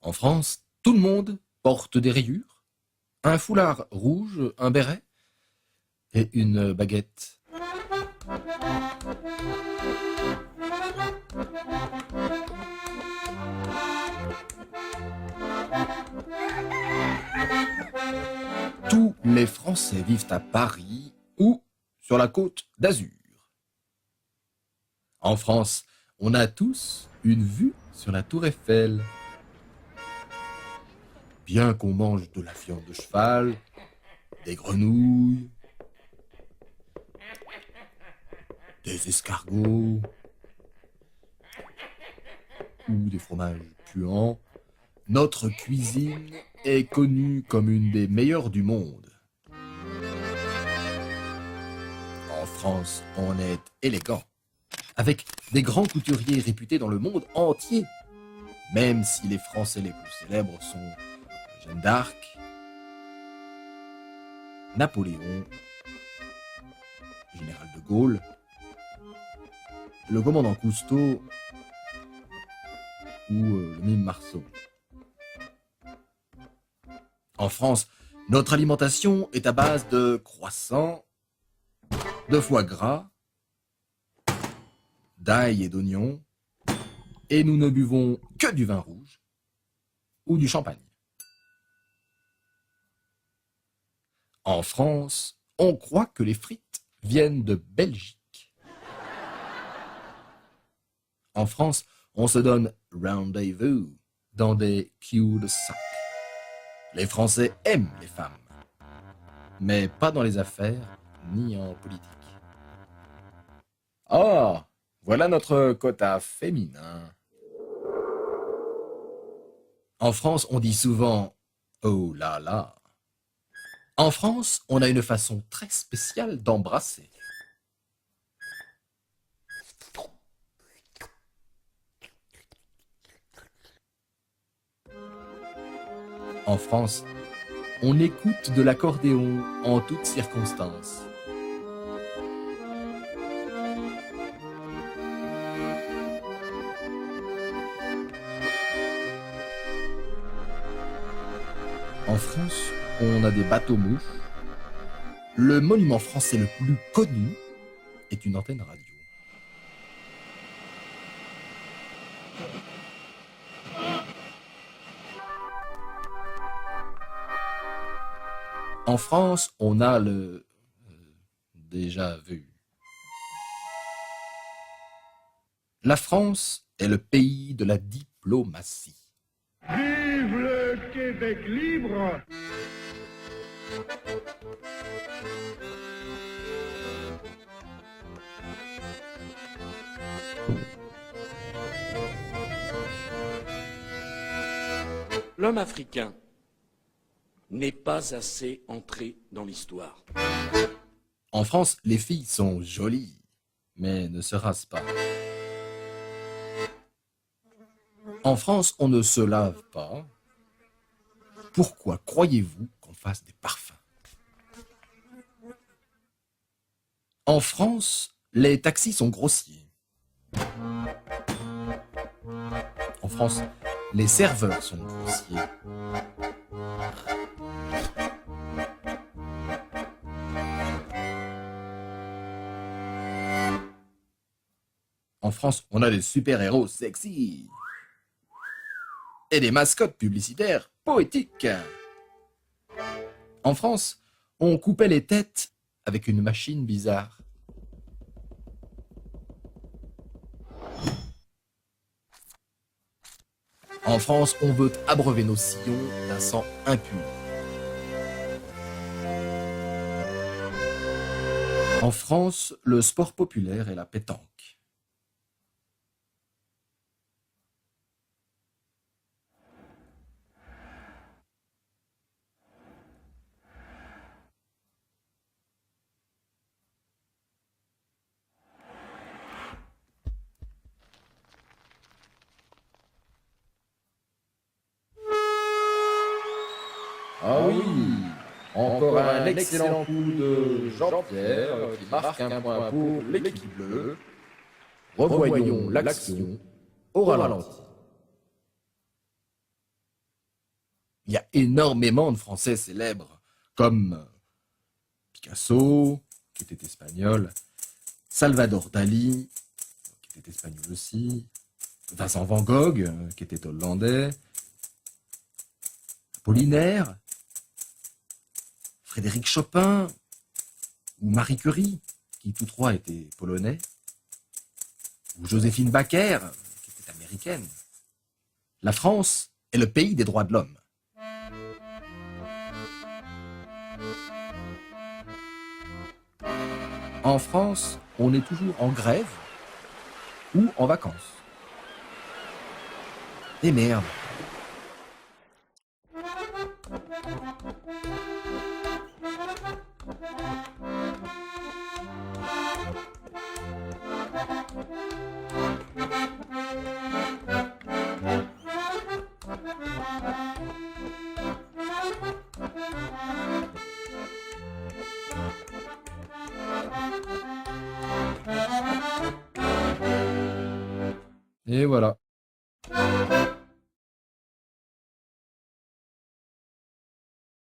En France, tout le monde porte des rayures, un foulard rouge, un béret et une baguette. Tous les Français vivent à Paris ou sur la côte d'Azur. En France, on a tous une vue sur la tour Eiffel. Bien qu'on mange de la viande de cheval, des grenouilles, des escargots ou des fromages puants, notre cuisine est connue comme une des meilleures du monde. En France, on est élégant, avec des grands couturiers réputés dans le monde entier, même si les Français les plus célèbres sont Jeanne d'Arc, Napoléon, Général de Gaulle, le commandant Cousteau ou le mime Marceau. En France, notre alimentation est à base de croissants, de foie gras, d'ail et d'oignons, et nous ne buvons que du vin rouge ou du champagne. En France, on croit que les frites viennent de Belgique. En France, on se donne rendez-vous dans des cul-de-sac. Les Français aiment les femmes, mais pas dans les affaires ni en politique. Oh, voilà notre quota féminin. En France, on dit souvent « oh là là ». En France, on a une façon très spéciale d'embrasser. En France, on écoute de l'accordéon en toutes circonstances. En France, on a des bateaux-mouches. Le monument français le plus connu est une antenne radio. En France, on a le déjà vu. La France est le pays de la diplomatie. Vive le Québec libre! L'homme africain n'est pas assez entré dans l'histoire. En France, les filles sont jolies, mais ne se rasent pas. En France, on ne se lave pas. Pourquoi croyez-vous qu'on fasse des parfums? En France, les taxis sont grossiers. En France, les serveurs sont grossiers. En France, on a des super-héros sexy et des mascottes publicitaires poétiques. En France, on coupait les têtes avec une machine bizarre. En France, on veut abreuver nos sillons d'un sang impur. En France, le sport populaire est la pétanque. Ah oui, encore un excellent coup de Jean-Pierre qui marque un point pour l'équipe bleue. Revoyons l'action au ralenti. énormément de Français célèbres, comme Picasso, qui était espagnol, Salvador Dali, qui était espagnol aussi, Vincent Van Gogh, qui était hollandais, Apollinaire, Frédéric Chopin, ou Marie Curie, qui tous trois étaient polonais, ou Joséphine Baker, qui était américaine. La France est le pays des droits de l'homme. En France, on est toujours en grève ou en vacances. Et merde. Et voilà.